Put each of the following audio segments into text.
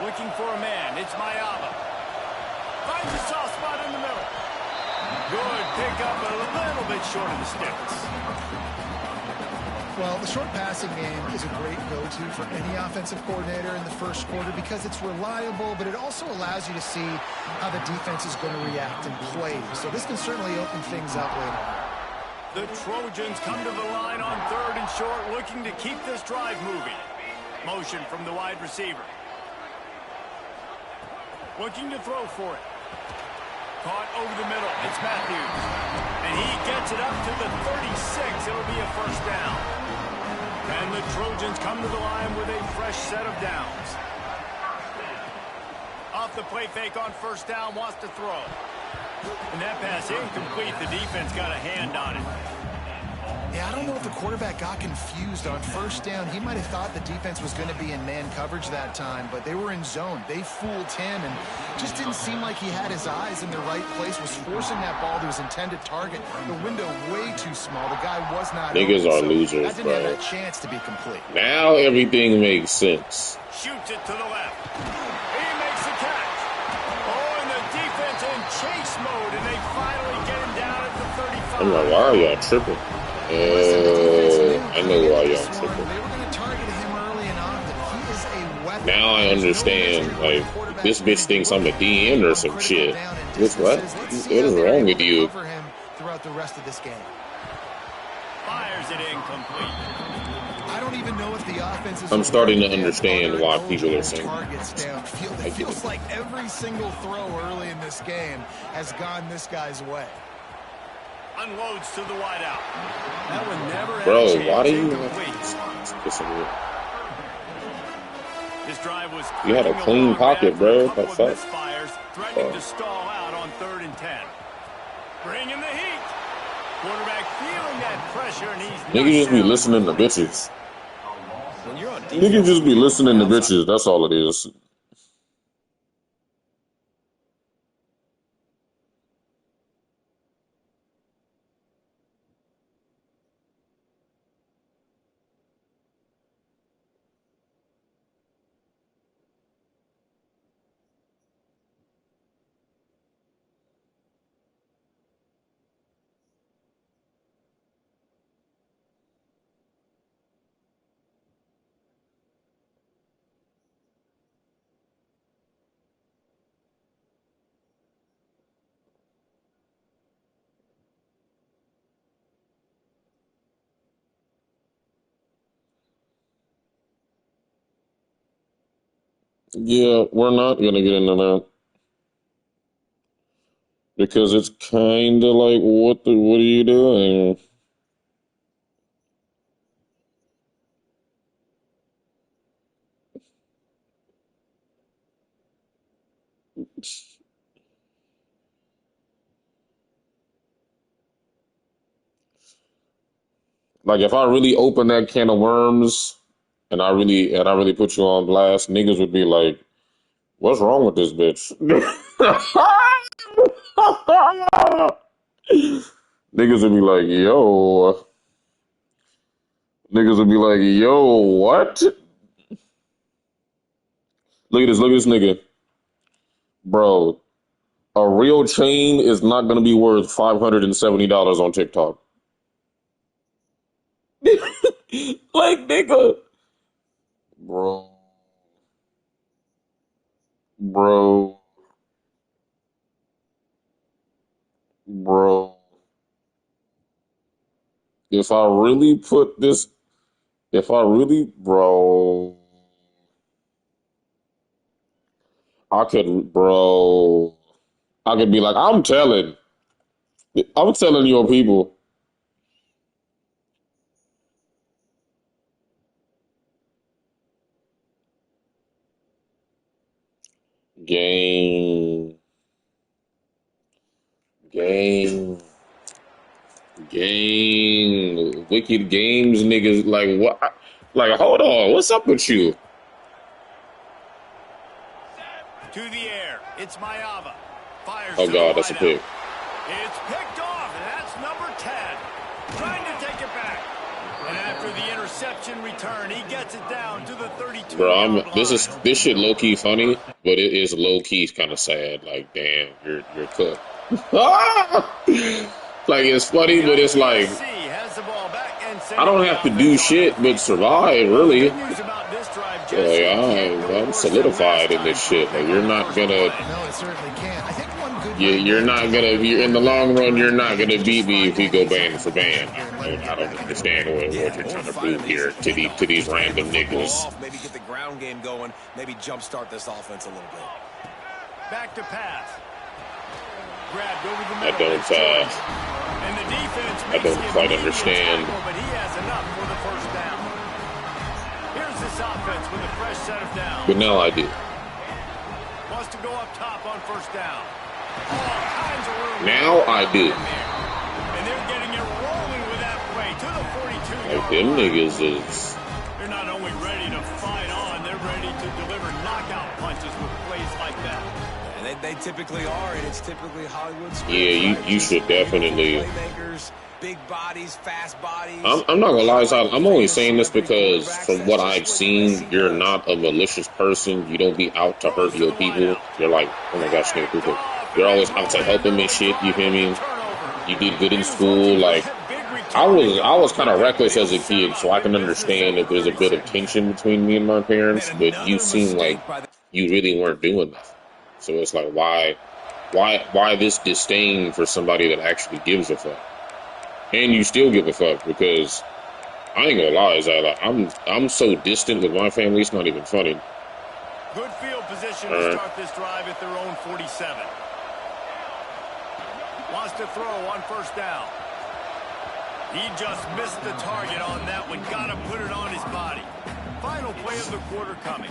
Looking for a man. It's Mayava. Finds a soft spot in the middle. Good pickup, a little bit short of the sticks. Well, the short passing game is a great go-to for any offensive coordinator in the first quarter because it's reliable, but it also allows you to see how the defense is going to react and play. So this can certainly open things up later on. The Trojans come to the line on 3rd and short, looking to keep this drive moving. Motion from the wide receiver. Looking to throw for it. Caught over the middle. It's Matthews. And he gets it up to the 36. It'll be a first down. And the Trojans come to the line with a fresh set of downs. Off the play fake on first down, wants to throw. And that pass incomplete. The defense got a hand on it. Yeah, I don't know if the quarterback got confused on first down. He might have thought the defense was going to be in man coverage that time, but they were in zone. They fooled him and just didn't seem like he had his eyes in the right place, was forcing that ball to his intended target. The window way too small. The guy was not Niggas open, are so losers, that didn't bro. have that chance to be complete. Now everything makes sense. Shoots it to the left. He makes the catch. Oh, and the defense in chase mode, and they finally get him down at the 35. I'm like, why are y'all tripping? I know why y'all tripping. Now I understand. Like, this bitch thinks I'm a DN or some shit. What is wrong with you? Throughout the rest of this game. Fires it incomplete. I don't even know if the offense is. I'm starting to understand why people are saying. It feels like every single throw early in this game has gone this guy's way. Unloads to the wideout. That one never had Bro, a chance. why do you This drive was you had a clean pocket, bro. What's up? Threatening to stall out on 3rd and 10. Bringing the heat. Quarterback feeling that pressure, and he's niggas just be listening to bitches. When you're on Niggas just be listening to bitches. That's all it is. Yeah, we're not gonna get into that because it's kind of like, what are you doing? Like, if I really open that can of worms and I really put you on blast, niggas would be like, "What's wrong with this bitch?" Niggas would be like, "Yo." Niggas would be like, "Yo, what?" Look at this nigga. Bro, a real chain is not gonna be worth $570 on TikTok. Like, nigga. Bro. Bro. Bro. If I really bro, I could be like, I'm telling your people. Game. Wicked games, niggas. Like, what? Like, hold on. What's up with you? To the air. It's Mayava. Fires Oh, God, that's a pick. It's picked off, and that's number 10. Trying to take it back. And after the the interception return. He gets it down to the 32. Bro, this shit low key funny, but it is low key kind of sad. Like, damn, you're cooked. Like, it's funny, but it's like I don't have to do shit but survive, really. I'm solidified in this shit. Like, you're not gonna. No, it certainly can't. I think one good. You're not gonna. In the long run, you're not gonna beat me if we go band for band. I don't understand what you're trying to prove here to these random niggas. Maybe get the ground game going. Maybe jumpstart this offense a little bit. Back to pass. Grabbed over the I don't quite understand. But he has enough for the first down. Here's this offense with a fresh set of downs. But now I do. Wants to go up top on first down. All kinds of room. Now I do. And they're getting it rolling with that play to the 42. Like, them niggas is. They're not only ready to fight on, they're ready to deliver knockout punches with plays like that. They typically are, and it's typically Hollywood. Yeah, you should definitely. Playmakers, big bodies, fast bodies. I'm not gonna lie, I'm only saying this because from what I've seen, you're not a malicious person. You don't be out to hurt your people. You're like, oh my gosh, people. You're always out to help them and shit. You feel me? You did good in school. Like, I was kind of reckless as a kid, so I can understand if there's a bit of tension between me and my parents. But you seem like you really weren't doing that. So it's like, why this disdain for somebody that actually gives a fuck? And you still give a fuck, because I ain't gonna lie, Zayla, I'm so distant with my family, it's not even funny. Good field position to start this drive at their own 47. Wants to throw on first down. He just missed the target on that one. Gotta put it on his body. Final play of the quarter coming.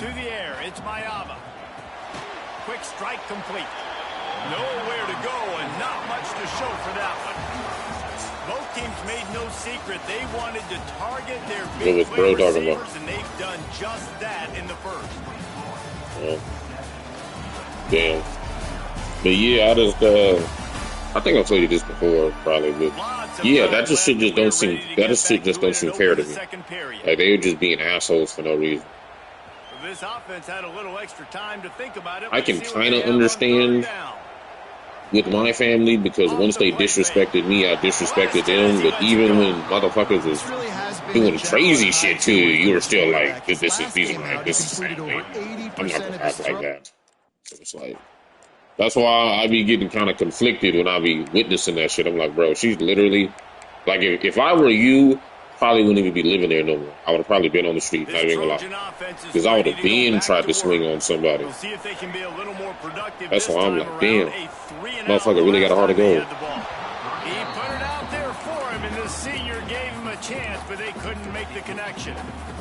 To the air, it's Mayava. Quick strike complete. Nowhere to go and not much to show for that one. Both teams made no secret. They wanted to target their big play receivers, and they've done just that in the first. Damn. But yeah, I think I've told you this before, probably, but yeah, that shit just don't seem fair to me. Like, they were just being assholes for no reason. This offense had a little extra time to think about it. I can kind of understand with my family, because once they disrespected me, I disrespected them. But even when motherfuckers was doing crazy shit to you, you were still like, this is family. I'm not gonna act like that. So it's like, that's why I be getting kind of conflicted when I be witnessing that shit. I'm like, bro, she's literally like, if I were you, probably wouldn't even be living there no more. I would have probably been on the street, not even gonna lie. Because I would have been tried to swing on somebody. That's why I'm like, damn, motherfucker really got a heart to go. He put it out there for him, and the senior gave him a chance, but they couldn't make the connection.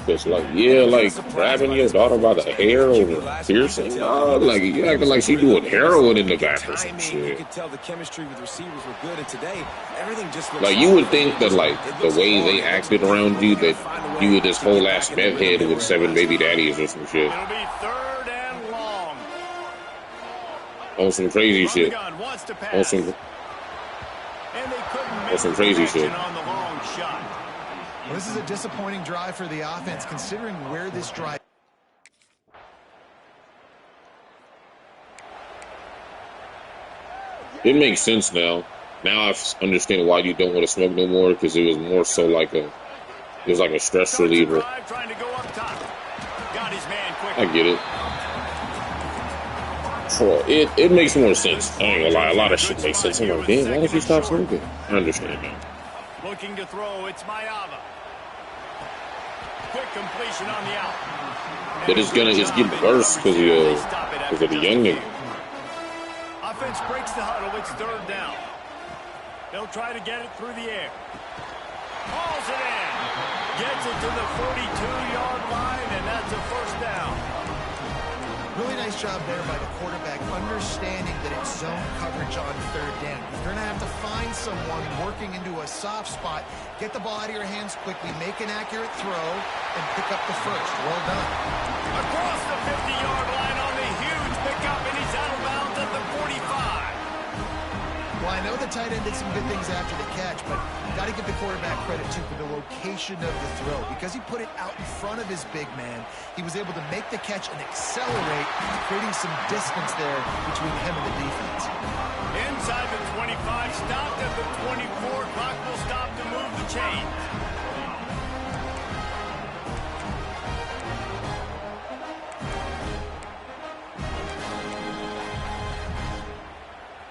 It's like, yeah, like grabbing your daughter by the hair over piercing. Oh, like you acting like she doing heroin in the back or some shit. You could tell the chemistry with receivers were good, and today everything just looks like, you would think that, like, the way they acted around you, that you were this whole ass meth head with 7 baby daddies or some shit. It'll be third and long. On some crazy shit. On some crazy shit. On the long shot. Well, this is a disappointing drive for the offense, considering where this drive. It makes sense now. Now I understand why you don't want to smoke no more, because it was more so like a stress reliever. I get it. Well, it makes more sense. I ain't gonna lie, a lot of shit makes sense. I'm like, damn, why did you stop smoking? I understand now. Looking to throw, it's Mayava. Quick completion on the out. But it's getting worse because of the young nigga. Offense breaks the huddle. It's third down. They'll try to get it through the air. Hauls it in. Gets it to the 42-yard line, and that's a first down. Really nice job there by the quarterback, understanding that it's zone coverage on third down. You're going to have to find someone working into a soft spot, get the ball out of your hands quickly, make an accurate throw, and pick up the first. Well done. Across the 50-yard line on the huge pickup, and he's out of bounds at the 45. Well, Well, I know the tight end did some good things after the catch, but got to give the quarterback credit, too, for the location of the throw. Because he put it out in front of his big man, he was able to make the catch and accelerate, creating some distance there between him and the defense. Inside the 25, stopped at the 24. Clock will stop to move the chain.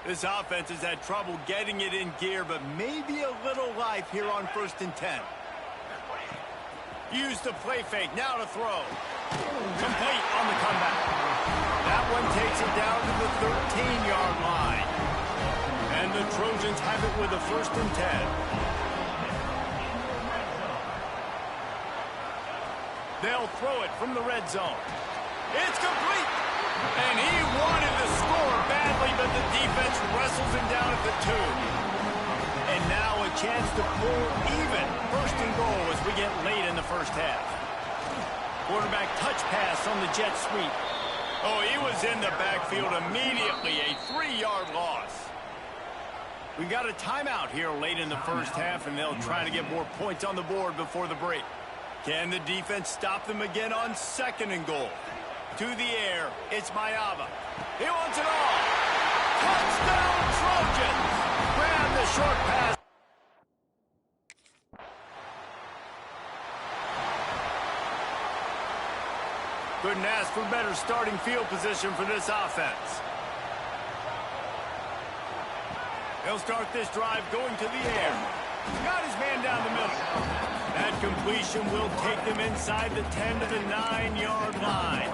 This offense has had trouble getting it in gear, but maybe a little life here on 1st and 10. Use the play fake, now to throw. Complete on the comeback. That one takes it down to the 13-yard line. And the Trojans have it with a 1st and 10. They'll throw it from the red zone. It's complete. And he wanted to score badly, but the defense wrestles him down at the 2. And now a chance to pull even 1st and goal as we get late in the 1st half. Quarterback touch pass on the jet sweep. Oh, he was in the backfield immediately. A 3-yard loss. We got a timeout here late in the 1st half, and they'll try to get more points on the board before the break. Can the defense stop them again on 2nd and goal? To the air, it's Mayava. He wants it all. Touchdown, Trojans! Grab the short pass. Couldn't ask for better starting field position for this offense. He'll start this drive going to the air. Got his man down the middle. That completion will take them inside the 10 to the 9-yard line.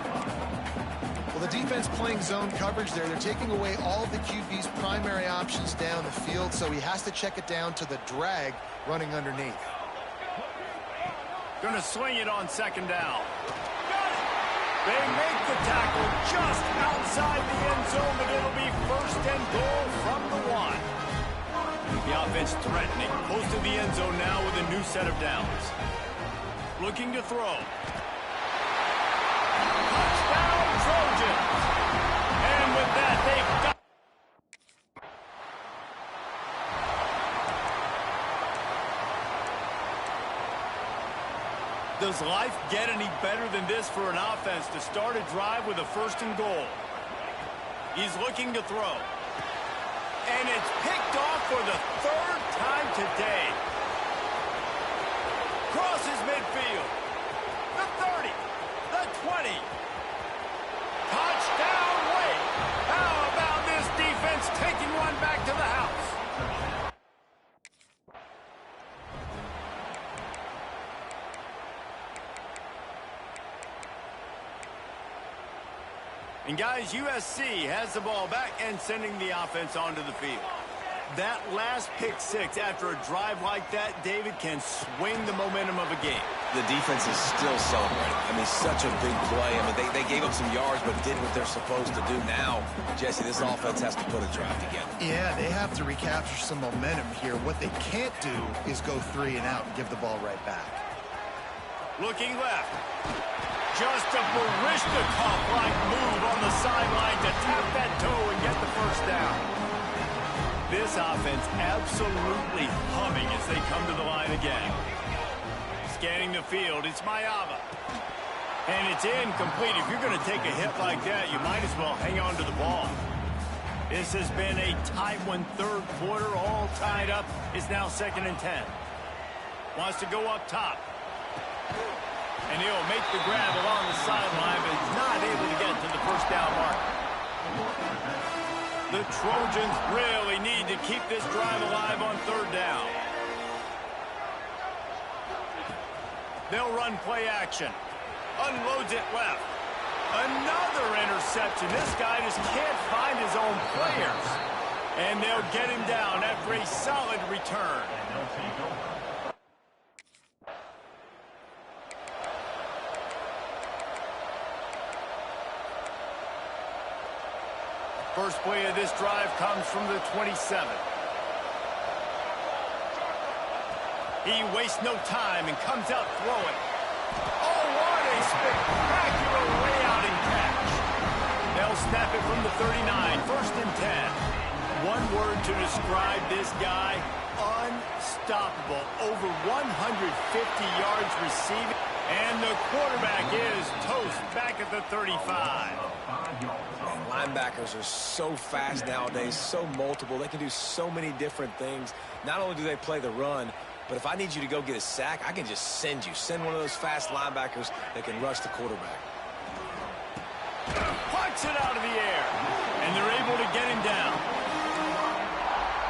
Well, the defense playing zone coverage there. They're taking away all of the QB's primary options down the field, so he has to check it down to the drag running underneath. Gonna swing it on 2nd down. They make the tackle just outside the end zone, but it'll be 1st and goal from the 1. The offense threatening, close to the end zone now with a new set of downs. Looking to throw. Touchdown, Trojans! And with that, they've got... Does life get any better than this for an offense to start a drive with a 1st and goal? He's looking to throw. And it's picked off for the 3rd time today. Crosses midfield. The 30. The 20. Touchdown, Wade. How about this defense taking one back to the house? And guys, USC has the ball back and sending the offense onto the field. That last pick 6 after a drive like that, David, can swing the momentum of a game. The defense is still celebrating. I mean, such a big play. I mean, they gave up some yards, but did what they're supposed to do. Now, Jesse, this offense has to put a drive together. Yeah, they have to recapture some momentum here. What they can't do is go 3 and out and give the ball right back. Looking left. Just a Barishnikov-like move on the sideline to tap that toe and get the 1st down. This offense absolutely humming as they come to the line again. Scanning the field, it's Mayava. And it's incomplete. If you're going to take a hit like that, you might as well hang on to the ball. This has been a tight one, 3rd quarter, all tied up. It's now 2nd and 10. Wants to go up top. And he'll make the grab along the sideline, but he's not able to get to the 1st down mark. The Trojans really need to keep this drive alive on 3rd down. They'll run play action. Unloads it left. Another interception. This guy just can't find his own players. And they'll get him down after a solid return. First play of this drive comes from the 27. He wastes no time and comes out throwing. Oh, what a spectacular way out and catch. They'll snap it from the 39, 1st and 10. one word to describe this guy: unstoppable. Over 150 yards receiving. And the quarterback is toast back at the 35. Man, linebackers are so fast nowadays, so multiple. They can do so many different things. Not only do they play the run, but if I need you to go get a sack, I can just send you. Send one of those fast linebackers that can rush the quarterback. Pucks it out of the air, and they're able to get him down.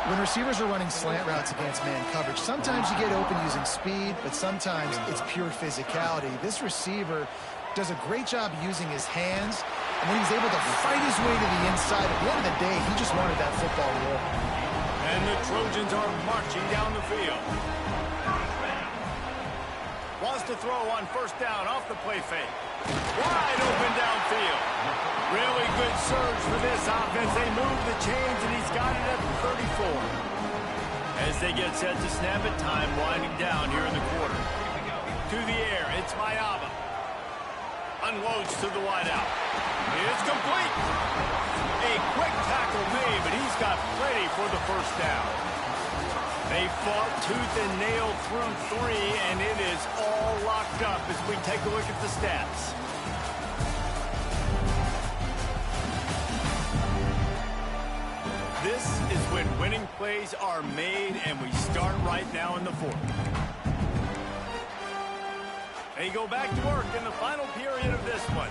When receivers are running slant routes against man coverage, sometimes you get open using speed, but sometimes it's pure physicality. This receiver does a great job using his hands, and then he's able to fight his way to the inside. At the end of the day, he just wanted that football roll. And the Trojans are marching down the field. Wants to throw on first down off the play fake. Wide open downfield. Really good surge for this offense. They move the chains, and he's got it at the 34. As they get set to snap it, time winding down here in the quarter. To the air, it's Mayaba. Unloads to the wideout. It's complete. A quick tackle made, but he's got plenty for the first down. They fought tooth and nail through 3, and it is all locked up as we take a look at the stats. This is when winning plays are made, and we start right now in the fourth. They go back to work in the final period of this one.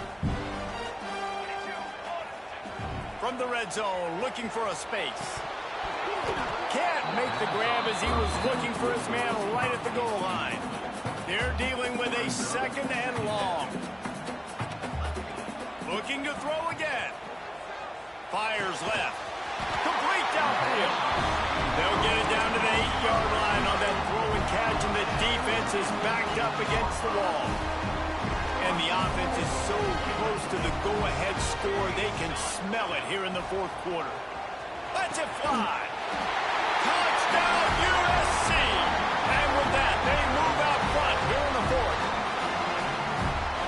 From the red zone, looking for a space. Can't make the grab as he was looking for his man right at the goal line. They're dealing with a second and long. Looking to throw again. Fires left. Complete downfield. They'll get it down to the 8-yard line on that throw and catch, and the defense is backed up against the wall. And the offense is so close to the go-ahead score, they can smell it here in the fourth quarter. Let's it fly. Touchdown, USC! And with that, they move out front here in the fourth.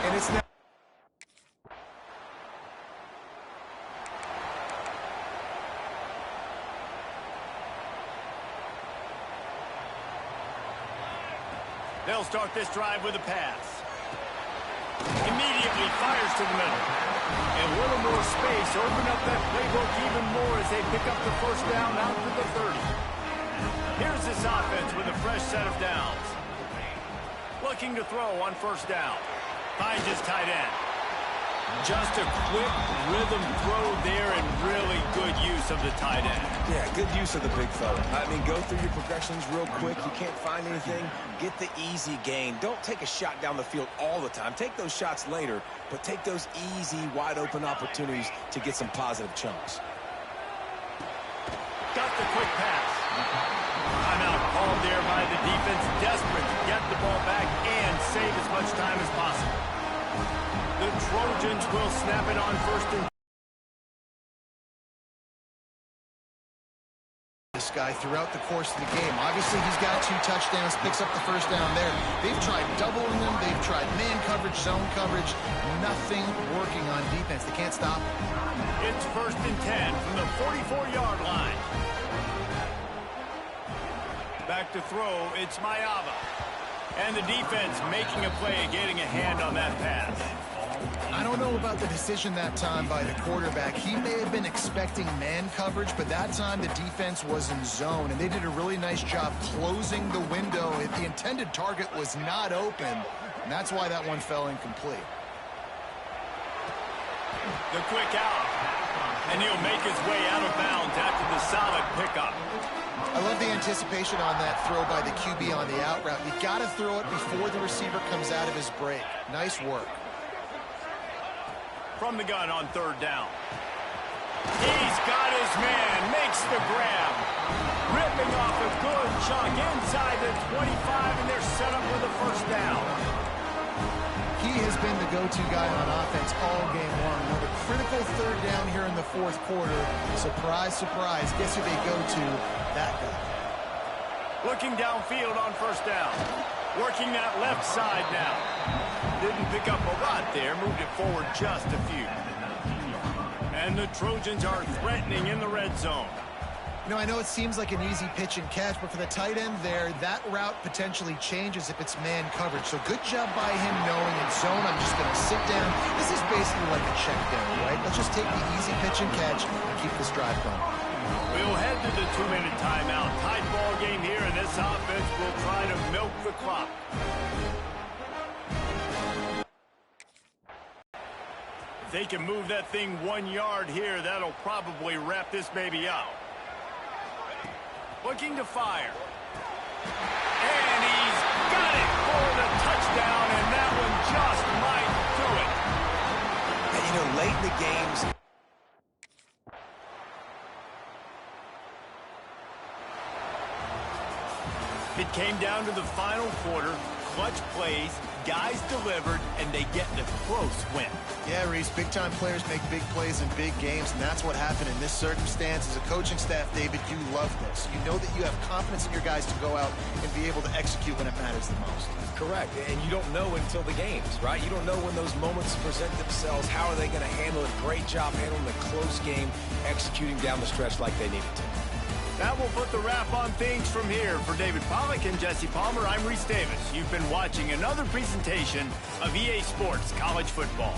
And it's now. They'll start this drive with a pass. Immediately fires to the middle. And a little more space. Open up that playbook even more as they pick up the first down out to the 30. Here's this offense with a fresh set of downs. Looking to throw on first down. Finds his tight end. Just a quick rhythm throw there, and really good use of the tight end. Yeah, good use of the big fella. I mean, go through your progressions real quick. You can't find anything. Get the easy gain. Don't take a shot down the field all the time. Take those shots later, but take those easy, wide-open opportunities to get some positive chunks. Got the quick pass. Timeout called there by the defense. Desperate to get the ball back and save as much time as possible. The Trojans will snap it on first and this guy throughout the course of the game. Obviously, he's got 2 touchdowns, picks up the first down there. They've tried doubling them. They've tried man coverage, zone coverage. Nothing working on defense. They can't stop it. It's first and 10 from the 44-yard line. Back to throw, it's Mayaba. And the defense making a play, getting a hand on that pass. I don't know about the decision that time by the quarterback. He may have been expecting man coverage, but that time the defense was in zone, and they did a really nice job closing the window. The intended target was not open, and that's why that one fell incomplete. The quick out, and he'll make his way out of bounds after the solid pickup. I love the anticipation on that throw by the QB on the out route. You got to throw it before the receiver comes out of his break. Nice work. From the gun on third down. He's got his man, makes the grab. Ripping off a good chunk inside the 25, and they're set up with a first down. He has been the go-to guy on offense all game long. Another critical third down here in the fourth quarter. Surprise, surprise. Guess who they go to? That guy. Looking downfield on first down. Working that left side now. Didn't pick up a lot there. Moved it forward just a few. And the Trojans are threatening in the red zone. You know, I know it seems like an easy pitch and catch, but for the tight end there, that route potentially changes if it's man coverage. So good job by him knowing in zone, I'm just going to sit down. This is basically like a check down, right? Let's just take the easy pitch and catch and keep this drive going. We'll head to the 2-minute timeout. Tied ball game here, and this offense will try to milk the clock. If they can move that thing 1 yard here, that'll probably wrap this baby up. Looking to fire. And he's got it for the touchdown, and that one just might do it. And, you know, late in the games, it came down to the final quarter. Clutch plays, guys delivered, and they get the close win. Yeah, Reese, big-time players make big plays in big games, and that's what happened in this circumstance. As a coaching staff, David, you love this. You know that you have confidence in your guys to go out and be able to execute when it matters the most. correct. And you don't know until the games, right? You don't know when those moments present themselves. How are they going to handle it? Great job handling the close game, executing down the stretch like they needed to. That will put the wrap on things from here. For David Pollack and Jesse Palmer, I'm Reese Davis. You've been watching another presentation of EA Sports College Football.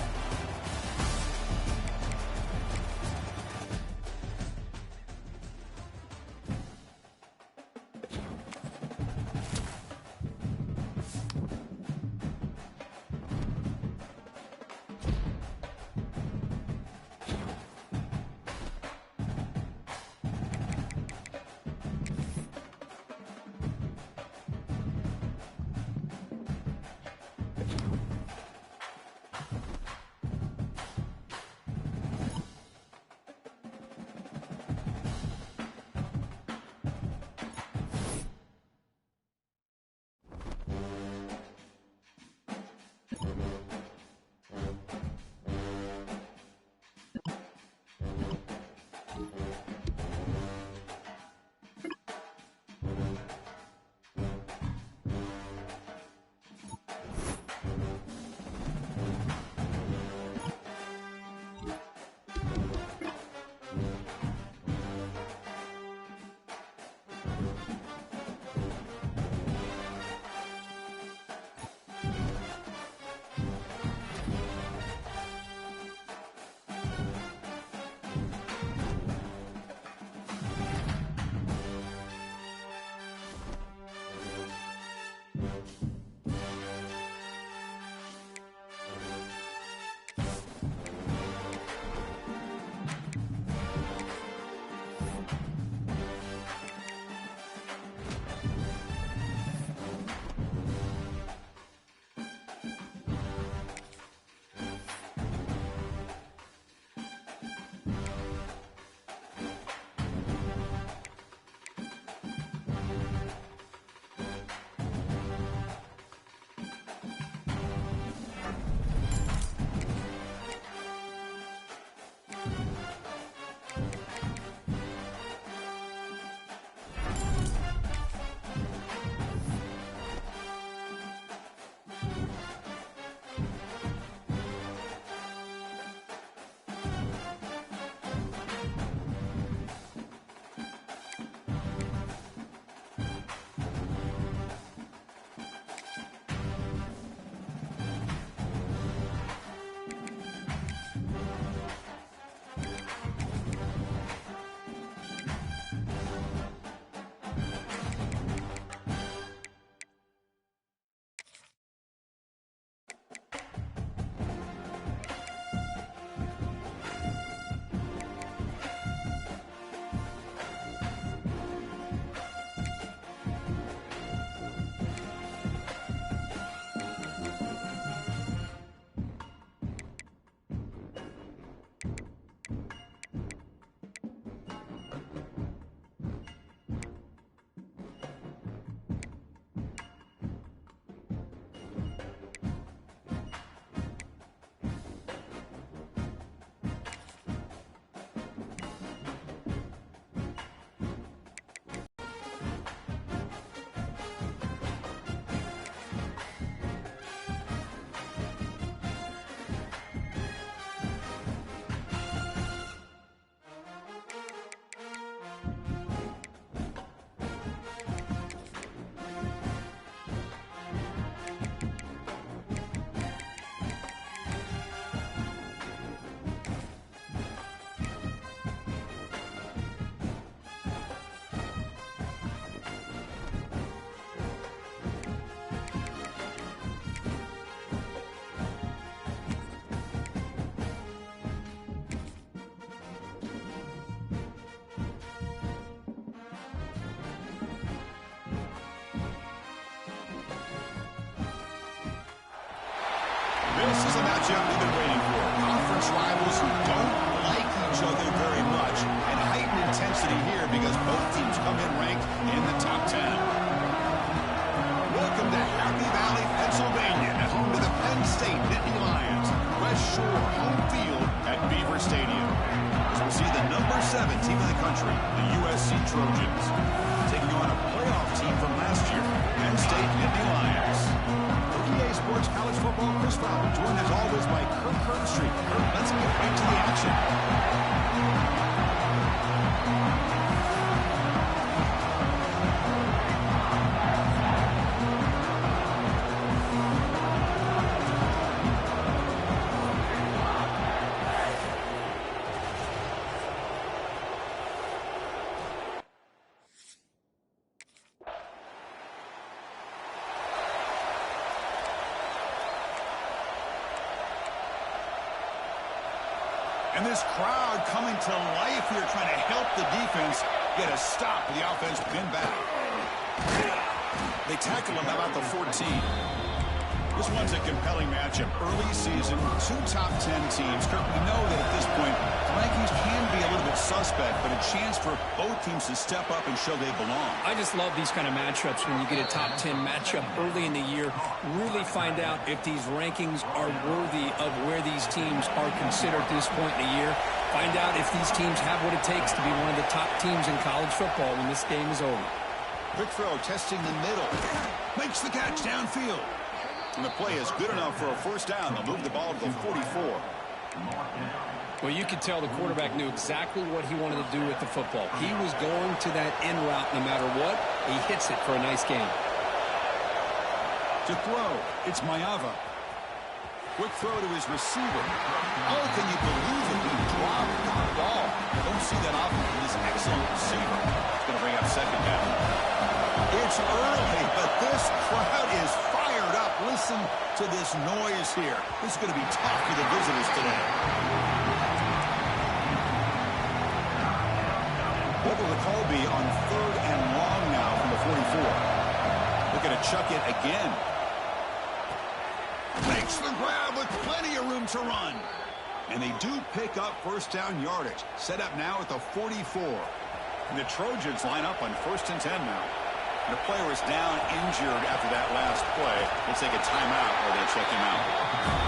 This is a matchup we've been waiting for. Conference rivals who don't like each other very much. And heightened intensity here because both teams come in ranked in the top 10. Welcome to Happy Valley, Pennsylvania, at home to the Penn State Nittany Lions. West Shore home field at Beaver Stadium. As we see the number 7 team in the country, the USC Trojans, taking on a playoff team from last year, Penn State Nittany Lions. For EA Sports College Football, Chris Fowler, joined as always by Kirk Herbstreit. Kirk, let's get right to the action. And this crowd coming to life here, trying to help the defense get a stop. The offense pinned back. They tackle him about the 14. This one's a compelling matchup. Early season, 2 top 10 teams. Kirk, we know that at this point, the rankings can be a little bit suspect, but a chance for both teams to step up and show they belong. I just love these kind of matchups when you get a top 10 matchup early in the year. Really find out if these rankings are worthy of where these teams are considered at this point in the year. Find out if these teams have what it takes to be one of the top teams in college football when this game is over. Quick throw, testing the middle. Makes the catch downfield. And the play is good enough for a first down. They'll move the ball to the 44. Well, you could tell the quarterback knew exactly what he wanted to do with the football. He was going to that in route no matter what. He hits it for a nice gain. To throw, it's Mayava. Quick throw to his receiver. Oh, can you believe it? He dropped the ball. Don't see that often from this excellent receiver. It's going to bring up second down. It's early, but this crowd is fired up. Listen to this noise here. This is going to be tough for the visitors today. What will the call be on 3rd and long now from the 44? They're going to chuck it again. Makes the grab with plenty of room to run. And they do pick up first down yardage. Set up now at the 44. And the Trojans line up on 1st and 10 now. The player is down injured after that last play. They'll take a timeout or they'll check him out.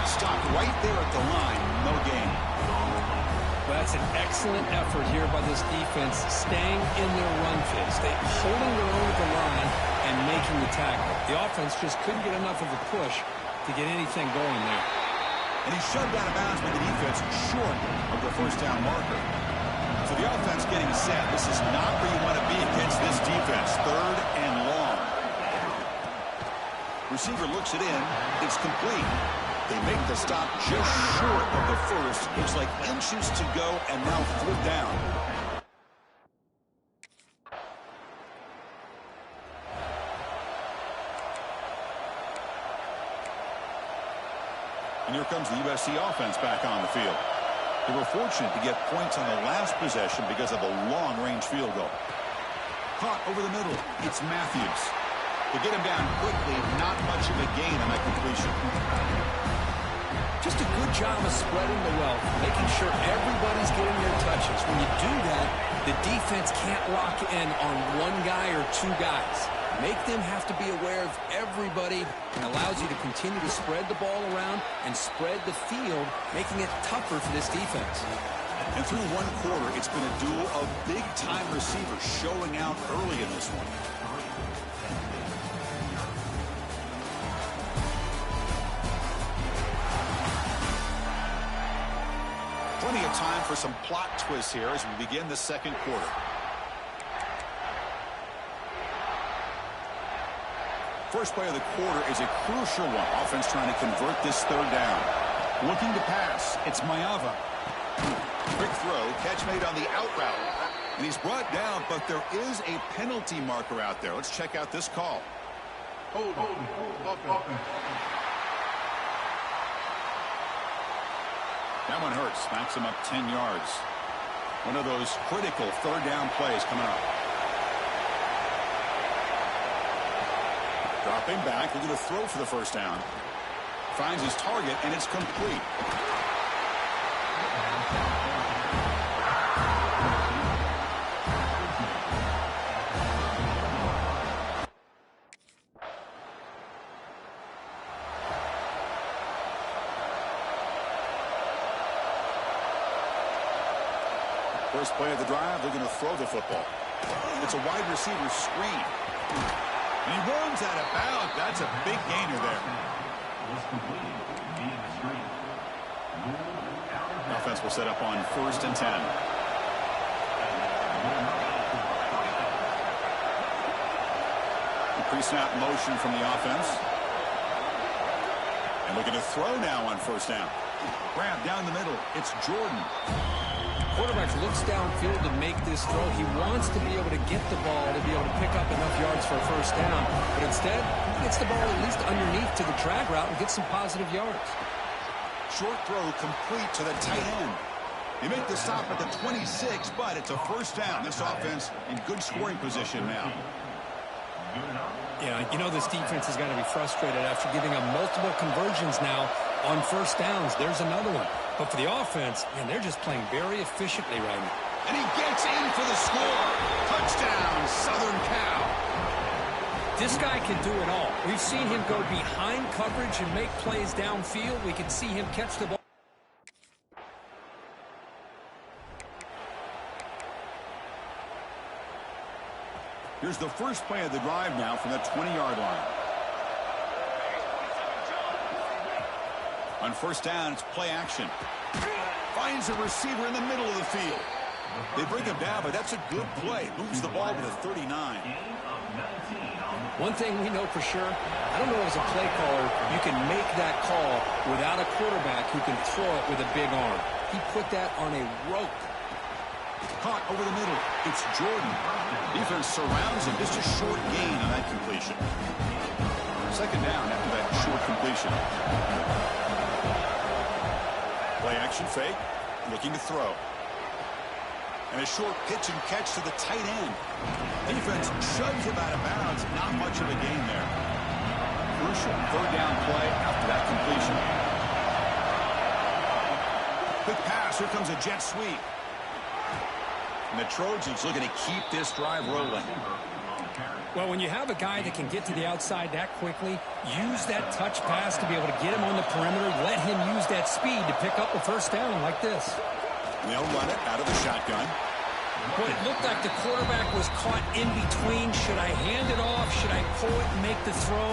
Stopped right there at the line. No gain. Well, that's an excellent effort here by this defense, staying in their run phase. They holding their own at the line and making the tackle. The offense just couldn't get enough of a push to get anything going there. And he shoved out of bounds by the defense short of the first down marker. So the offense getting set. This is not where you want to be against this defense. 3rd and long. Receiver looks it in. It's complete. They make the stop just short of the first. Looks like inches to go and now 4th down. And here comes the USC offense back on the field. They were fortunate to get points on the last possession because of a long-range field goal. Caught over the middle. It's Matthews. They get him down quickly. Not much of a gain on that completion. Just a good job of spreading the wealth, making sure everybody's getting their touches. When you do that, the defense can't lock in on one guy or 2 guys. Make them have to be aware of everybody, and allows you to continue to spread the ball around and spread the field, making it tougher for this defense. And through 1 quarter, it's been a duel of big-time receivers showing out early in this one. Plenty of time for some plot twists here as we begin the 2nd quarter. First play of the quarter is a crucial one. Offense trying to convert this 3rd down. Looking to pass. It's Mayava. Quick throw. Catch made on the out route. And he's brought down, but there is a penalty marker out there. Let's check out this call. Hold on. That one hurts. Smacks him up 10 yards. One of those critical 3rd down plays coming up. Dropping back, looking to throw for the first down. Finds his target, and it's complete. First play of the drive, they're going to throw the football. It's a wide receiver screen. And he runs out of bounds. That's a big gainer there. Offense will set up on 1st and 10. Pre-snap motion from the offense. And looking to throw now on 1st down. Grab down the middle. It's Jordan. Quarterback looks downfield to make this throw. He wants to be able to get the ball to be able to pick up enough yards for a 1st down. But instead, he gets the ball at least underneath to the drag route and gets some positive yards. Short throw complete to the tight end. They make the stop at the 26, but it's a 1st down. This offense in good scoring position now. Yeah, you know this defense has got to be frustrated after giving up multiple conversions now on 1st downs. There's another one. But for the offense, man, they're just playing very efficiently right now. And he gets in for the score. Touchdown, Southern Cal. This guy can do it all. We've seen him go behind coverage and make plays downfield. We can see him catch the ball. Here's the first play of the drive now from the 20-yard line. On 1st down, it's play action. Finds a receiver in the middle of the field. They bring him down, but that's a good play. Moves the ball to the 39. One thing we know for sure, I don't know as a play caller, you can make that call without a quarterback who can throw it with a big arm. He put that on a rope. Caught over the middle. It's Jordan. Defense surrounds him. Just a short gain on that completion. 2nd down after that short completion. Play action fake. Looking to throw. And a short pitch and catch to the tight end. Defense shoves him out of bounds. Not much of a gain there. Crucial 3rd down play after that completion. Quick pass. Here comes a jet sweep. And the Trojans looking to keep this drive rolling. Well, when you have a guy that can get to the outside that quickly, use that touch pass to be able to get him on the perimeter, let him use that speed to pick up a 1st down like this. They'll run it out of the shotgun. Boy, it looked like the quarterback was caught in between. Should I hand it off? Should I pull it and make the throw?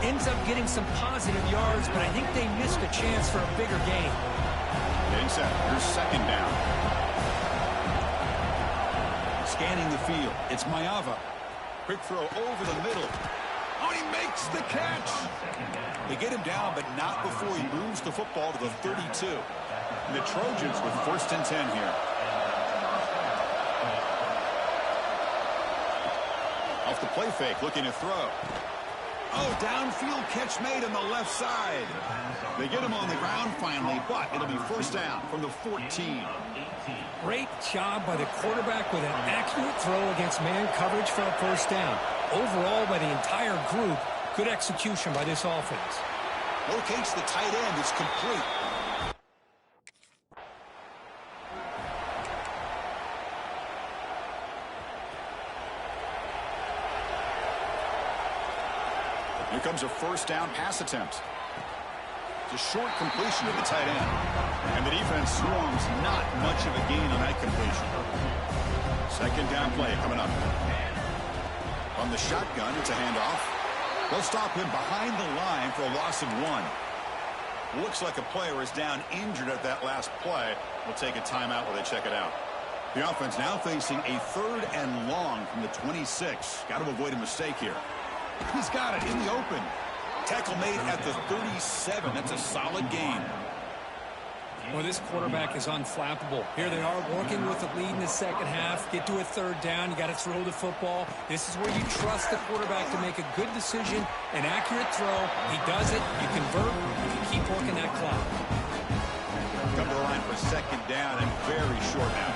Ends up getting some positive yards, but I think they missed a chance for a bigger gain. Getting set. Here's 2nd down. Scanning the field. It's Mayava. Quick throw over the middle. Oh, he makes the catch. They get him down, but not before he moves the football to the 32. And the Trojans with 1st and 10 here. Off the play fake, looking to throw. Oh, downfield catch made on the left side. They get him on the ground finally, but it'll be 1st down from the 14. Great job by the quarterback with an accurate throw against man coverage for a 1st down. Overall, by the entire group, good execution by this offense. Locates the tight end. It's complete. Here comes a 1st down pass attempt. It's a short completion to the tight end. And the defense swarms not much of a gain on that completion. 2nd down play coming up. On the shotgun, it's a handoff. They'll stop him behind the line for a loss of 1. Looks like a player is down injured at that last play. We'll take a timeout while they check it out. The offense now facing a 3rd and long from the 26. Got to avoid a mistake here. He's got it in the open. Tackle made at the 37. That's a solid gain. Well, this quarterback is unflappable. Here they are working with the lead in the 2nd half. Get to a 3rd down. You got to throw the football. This is where you trust the quarterback to make a good decision, an accurate throw. He does it. You convert. You keep working that clock. Come to the line for 2nd down and very short now.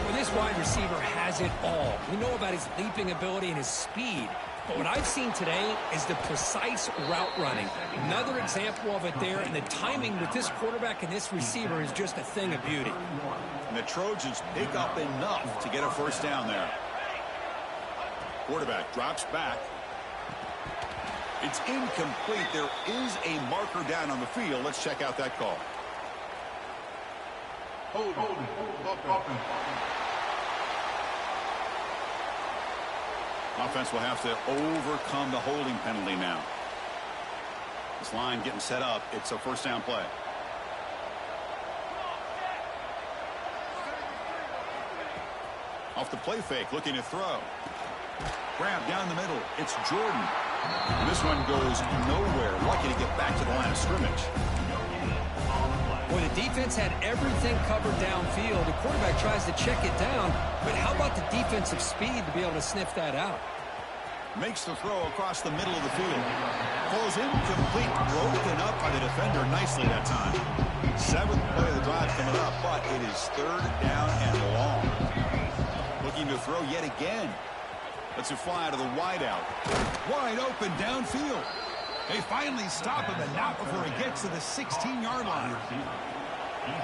Well, this wide receiver has it all. We know about his leaping ability and his speed. But what I've seen today is the precise route running. Another example of it there, and the timing with this quarterback and this receiver is just a thing of beauty. And the Trojans pick up enough to get a first down there. Quarterback drops back. It's incomplete. There is a marker down on the field. Let's check out that call. Offense will have to overcome the holding penalty now. This line getting set up. It's a first down play. Off the play fake, looking to throw. Grab down the middle. It's Jordan. And this one goes nowhere. Lucky to get back to the line of scrimmage. Well, the defense had everything covered downfield. The quarterback tries to check it down, but how about the defensive speed to be able to sniff that out? Makes the throw across the middle of the field. Falls incomplete, broken up by the defender nicely that time. 7th play of the drive coming up, but it is 3rd down and long. Looking to throw yet again. Lets it fly out of the wideout. Wide open downfield. They finally stop him, and not before he gets to the 16-yard line.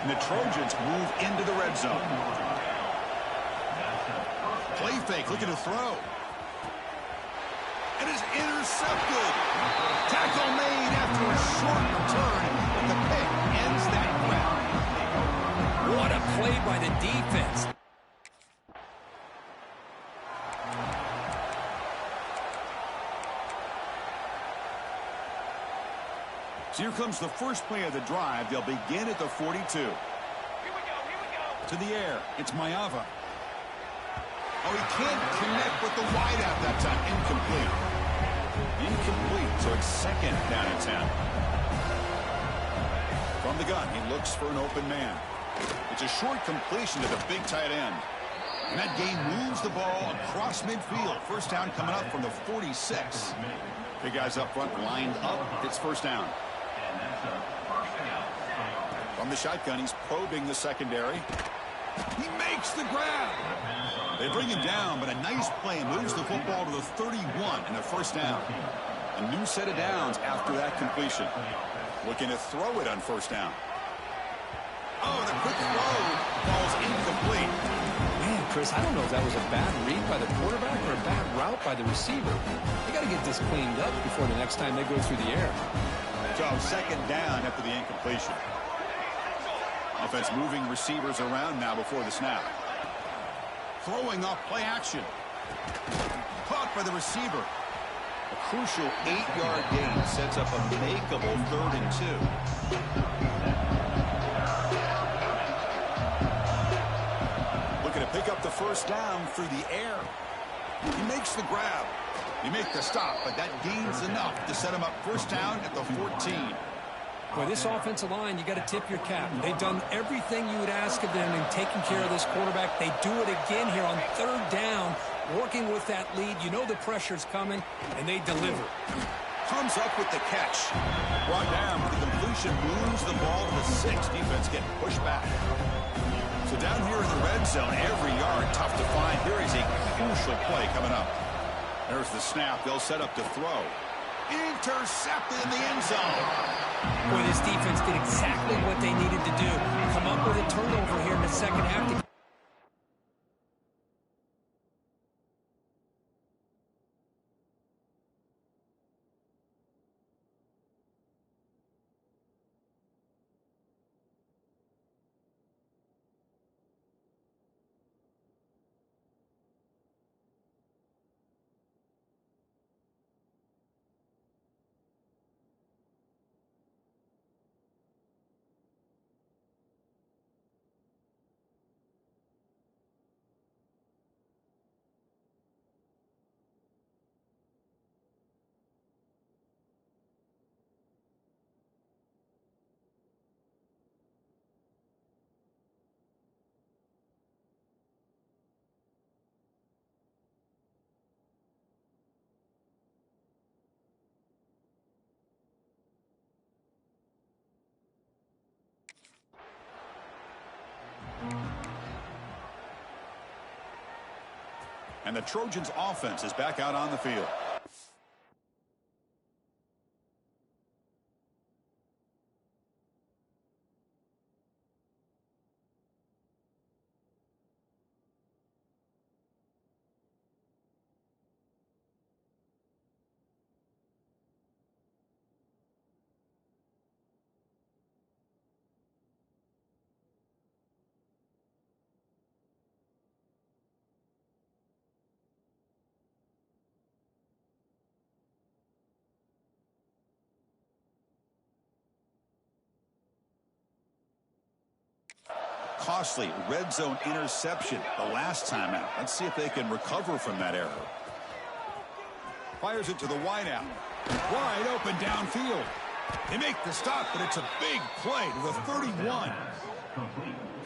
And the Trojans move into the red zone. Play fake, looking to throw. It is intercepted. Tackle made after a short return, but the pick ends that grab. What a play by the defense. So here comes the first play of the drive. They'll begin at the 42. Here we go. To the air. It's Mayava. Oh, he can't connect with the wideout that time. Incomplete. Incomplete. So it's 2nd down and 10. From the gun, he looks for an open man. It's a short completion to the big tight end. And that game moves the ball across midfield. First down coming up from the 46. Big guys up front lined up. It's first down. From the shotgun, he's probing the secondary. He makes the grab. They bring him down, but a nice play moves the football to the 31 and a first down. A new set of downs after that completion. Looking to throw it on first down. Oh, and a quick throw falls incomplete. Man, Chris, I don't know if that was a bad read by the quarterback or a bad route by the receiver. They got to get this cleaned up before the next time they go through the air. So 2nd down after the incompletion. Offense moving receivers around now before the snap. Throwing off play action. Caught by the receiver. A crucial 8-yard gain sets up a makeable 3rd and 2. Looking to pick up the first down through the air. He makes the grab. He makes the stop, but that gains enough to set him up first down at the 14. Boy, this offensive line, you got to tip your cap. They've done everything you would ask of them in taking care of this quarterback. They do it again here on 3rd down, working with that lead. You know the pressure's coming, and they deliver. Comes up with the catch. Brought down, but the completion moves the ball to the 6. Defense getting pushed back. So down here in the red zone, every yard tough to find. Here is a crucial play coming up. There's the snap. They'll set up to throw. Intercepted in the end zone. Boy, this defense did exactly what they needed to do. Come up with a turnover here in the second half. And the Trojans offense is back out on the field. costly red zone interception the last time out. Let's see if they can recover from that error. Fires it to the wideout. Wide open downfield. They make the stop, but it's a big play to the 31.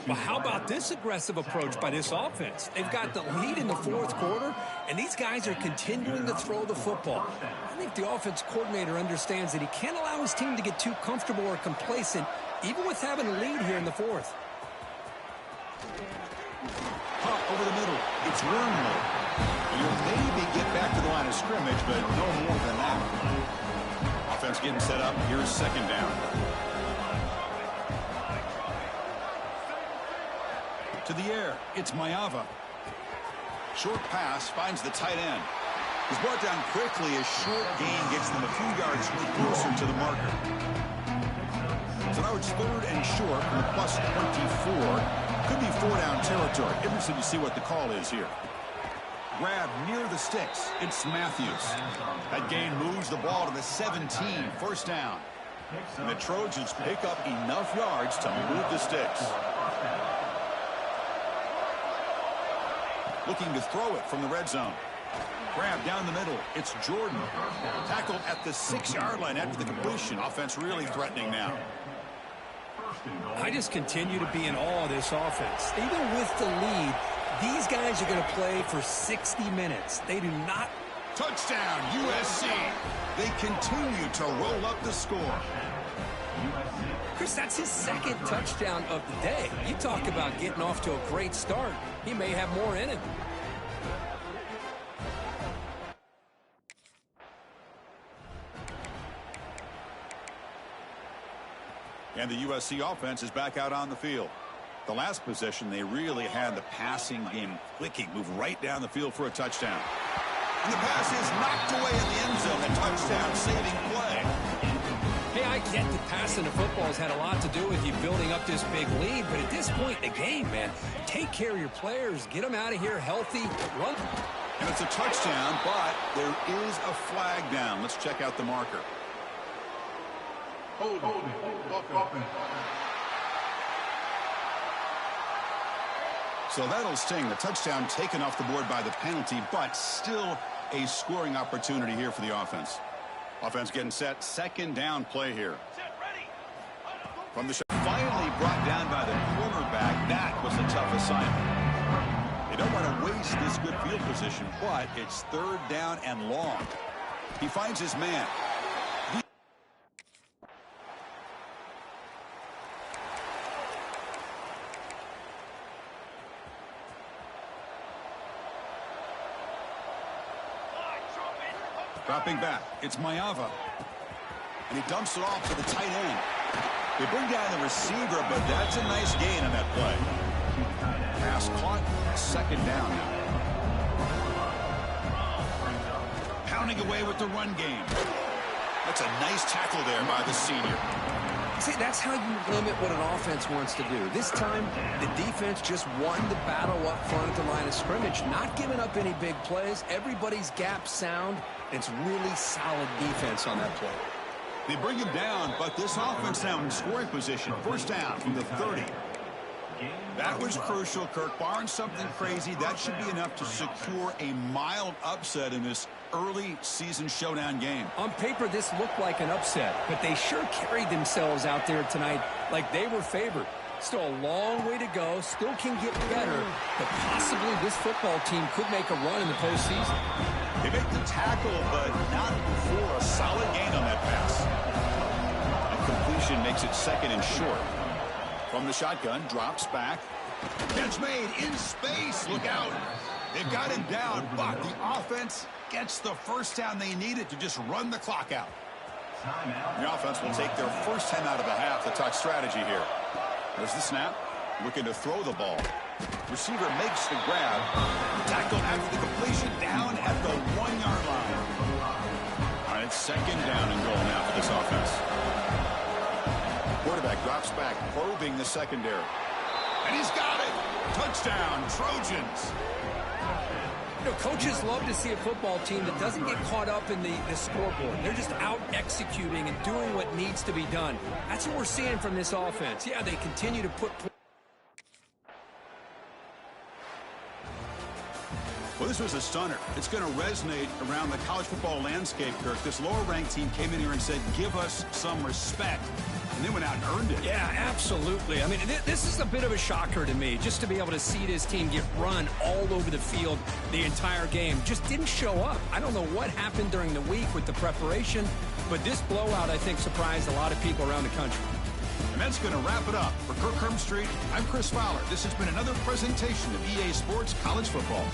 Well, how about this aggressive approach by this offense? They've got the lead in the fourth quarter, and these guys are continuing to throw the football. I think the offense coordinator understands that he can't allow his team to get too comfortable or complacent, even with having a lead here in the fourth. Hop over the middle. It's Wormley. You'll maybe get back to the line of scrimmage, but no more than that. Offense getting set up. Here's second down. To the air, it's Mayava. Short pass finds the tight end. He's brought down quickly. A short gain gets them a few yards closer to the marker. So now it's third and short from the plus 24. Could be four-down territory. Interested to see what the call is here. Grab near the sticks. It's Matthews. That gain moves the ball to the 17. First down. And the Trojans pick up enough yards to move the sticks. Looking to throw it from the red zone. Grab down the middle. It's Jordan. Tackled at the 6-yard line after the completion. Offense really threatening now. I just continue to be in awe of this offense. Even with the lead, these guys are going to play for 60 minutes. They do not. Touchdown, USC. They continue to roll up the score. Chris, that's his second touchdown of the day. You talk about getting off to a great start. He may have more in him. And the USC offense is back out on the field. The last possession, they really had the passing game clicking. Move right down the field for a touchdown. And the pass is knocked away in the end zone. A touchdown-saving play. Hey, I get that passing the football has had a lot to do with you building up this big lead, but at this point in the game, man, take care of your players. Get them out of here healthy. Run. And it's a touchdown, but there is a flag down. Let's check out the marker. Hold it. So that'll sting. The touchdown taken off the board by the penalty, but still a scoring opportunity here for the offense. Offense getting set. Second down play here. From the shot. Finally brought down by the cornerback. That was a tough assignment. They don't want to waste this good field position, but it's third down and long. He finds his man. Dropping back, it's Mayava. And he dumps it off to the tight end. They bring down the receiver, but that's a nice gain on that play. Pass caught, second down now. Pounding away with the run game. That's a nice tackle there by the senior. See, that's how you limit what an offense wants to do. This time, the defense just won the battle up front at the line of scrimmage, not giving up any big plays. Everybody's gap sound. It's really solid defense on that play. They bring him down, but this offense now in scoring position. First down from the 30. That was crucial, Kirk. Barring something crazy, that should be enough to secure a mild upset in this early season showdown game. On paper, this looked like an upset, but they sure carried themselves out there tonight like they were favored. Still a long way to go, still can get better, but possibly this football team could make a run in the postseason. They make the tackle, but not before a solid gain on that pass. And completion makes it second and short. From the shotgun, drops back. Catch made in space. Look out. They've got him down, but the offense gets the first down they needed to just run the clock out. The offense will take their first 10 out of the half. The talk strategy here. There's the snap. Looking to throw the ball. Receiver makes the grab. Tackled after the completion down at the 1-yard line. All right, it's second down and goal now for this offense. Quarterback drops back, probing the secondary. And he's got it. Touchdown, Trojans. You know, coaches love to see a football team that doesn't get caught up in the scoreboard. They're just out executing and doing what needs to be done. That's what we're seeing from this offense. Yeah, they continue to put... Well, this was a stunner. It's going to resonate around the college football landscape, Kirk. This lower-ranked team came in here and said, give us some respect. And they went out and earned it. Yeah, absolutely. I mean, this is a bit of a shocker to me, just to be able to see this team get run all over the field the entire game. Just didn't show up. I don't know what happened during the week with the preparation, but this blowout, I think, surprised a lot of people around the country. And that's going to wrap it up. For Kirk Hermstreet, I'm Chris Fowler. This has been another presentation of EA Sports College Football.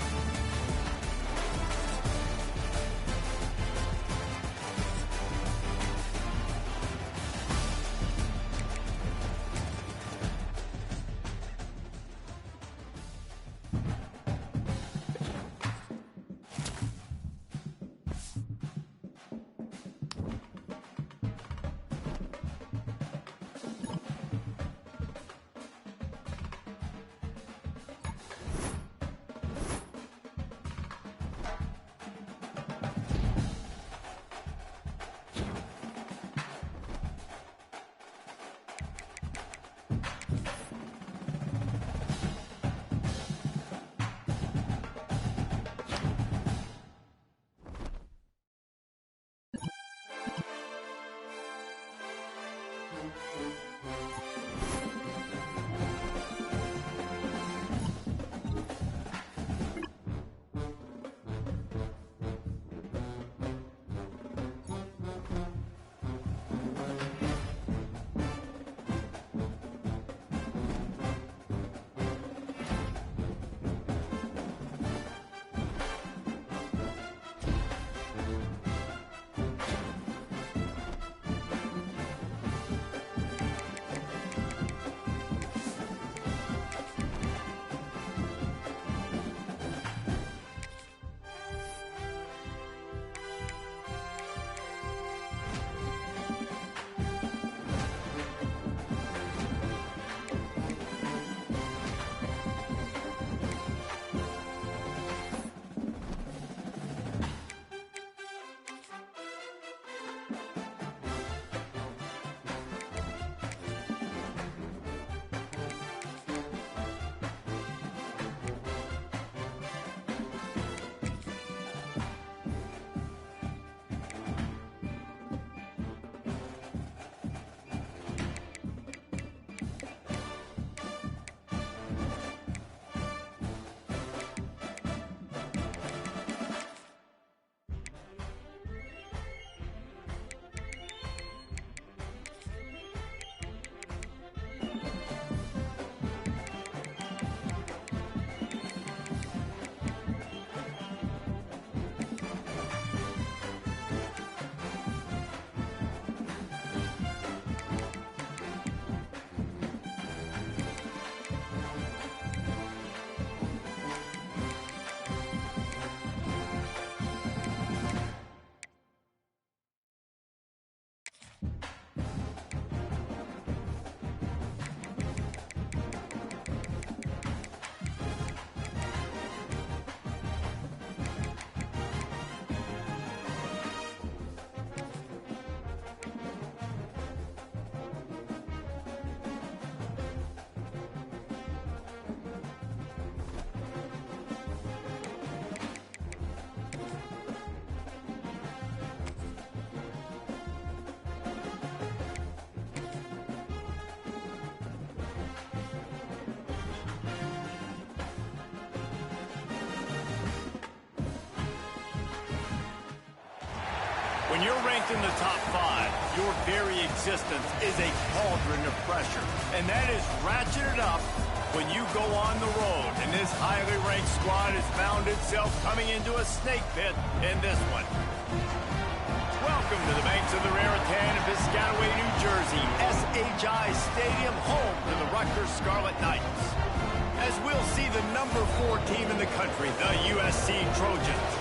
When you're ranked in the top 5, your very existence is a cauldron of pressure. And that is ratcheted up when you go on the road. And this highly ranked squad has found itself coming into a snake pit in this one. Welcome to the banks of the Raritan in Piscataway, New Jersey. SHI Stadium, home to the Rutgers Scarlet Knights. As we'll see the number 4 team in the country, the USC Trojans,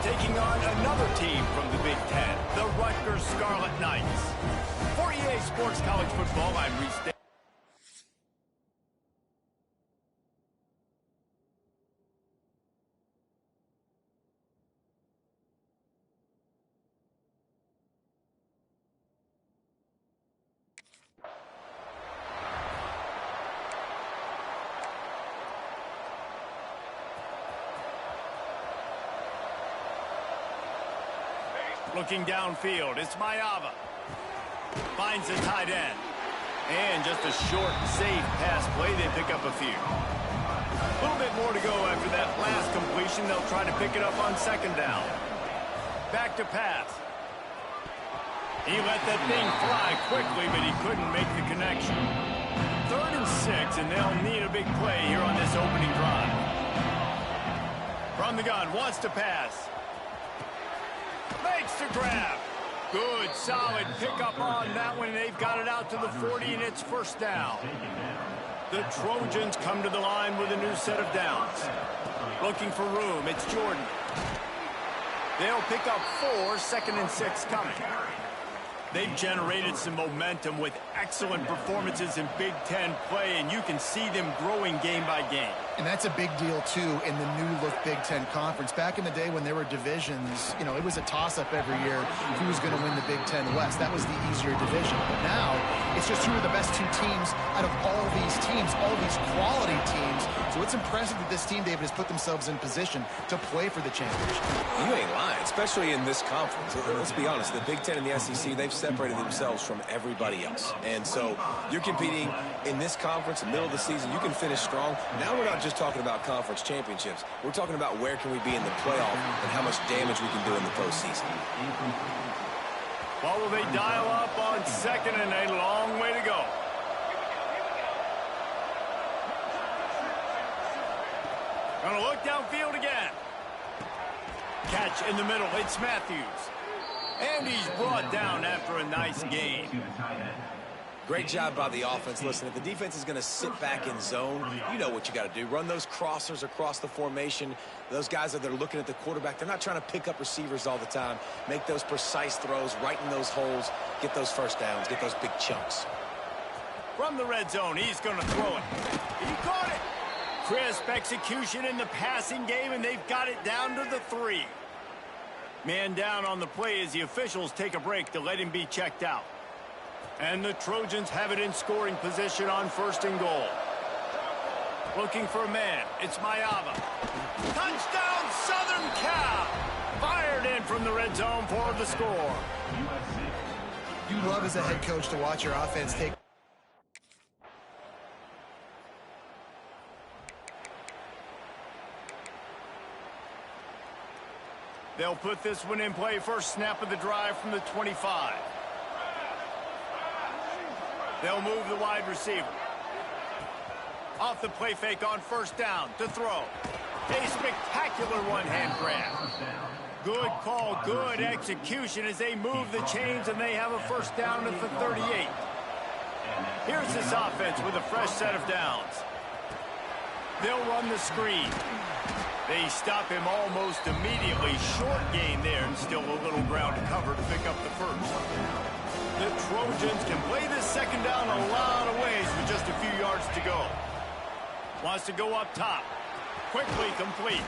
taking on another team from the Big Ten, the Rutgers Scarlet Knights. For EA Sports College Football, I'm Reese Davis. Looking downfield, it's Mayava. Finds the tight end. And just a short, safe pass play. They pick up a few. A little bit more to go after that last completion. They'll try to pick it up on second down. Back to pass. He let that thing fly quickly, but he couldn't make the connection. 3rd and 6, and they'll need a big play here on this opening drive. From the gun, wants to pass. Makes the grab. Good, solid pickup on that one. They've got it out to the 40, and it's first down. The Trojans come to the line with a new set of downs. Looking for room, it's Jordan. They'll pick up 4, 2nd and 6 coming. They've generated some momentum with excellent performances in Big Ten play, and you can see them growing game by game. And that's a big deal, too, in the new-look Big Ten Conference. Back in the day when there were divisions, you know, it was a toss-up every year who was going to win the Big Ten West. That was the easier division. But now, it's just who are the best 2 teams out of all these teams, all these quality teams. So it's impressive that this team, David, has put themselves in position to play for the championship. You ain't lying, especially in this conference. Let's be honest, the Big Ten and the SEC, they've separated themselves from everybody else. And so you're competing in this conference, in the middle of the season. You can finish strong. Now we're not just talking about conference championships. We're talking about where can we be in the playoff and how much damage we can do in the postseason. Well, will they dial up on 2nd and a long way to go? Gonna look downfield again. Catch in the middle. It's Matthews. And he's brought down after a nice gain. Great job by the offense. Listen, if the defense is going to sit back in zone, you know what you got to do. Run those crossers across the formation. Those guys that are looking at the quarterback, they're not trying to pick up receivers all the time. Make those precise throws, right in those holes, get those first downs, get those big chunks. From the red zone, he's going to throw it. He caught it. Crisp execution in the passing game, and they've got it down to the 3. Man down on the play as the officials take a break to let him be checked out. And the Trojans have it in scoring position on 1st and goal. Looking for a man. It's Mayava. Touchdown, Southern Cal! Fired in from the red zone for the score. You love as a head coach to watch your offense take. They'll put this one in play. First snap of the drive from the 25. They'll move the wide receiver. Off the play fake on 1st down to throw. A spectacular one-hand grab. Good call, good execution as they move the chains, and they have a 1st down at the 38. Here's this offense with a fresh set of downs. They'll run the screen. They stop him almost immediately. Short gain there, and still a little ground to cover to pick up the 1st. The Trojans can play this 2nd down a lot of ways with just a few yards to go. Wants to go up top. Quickly complete.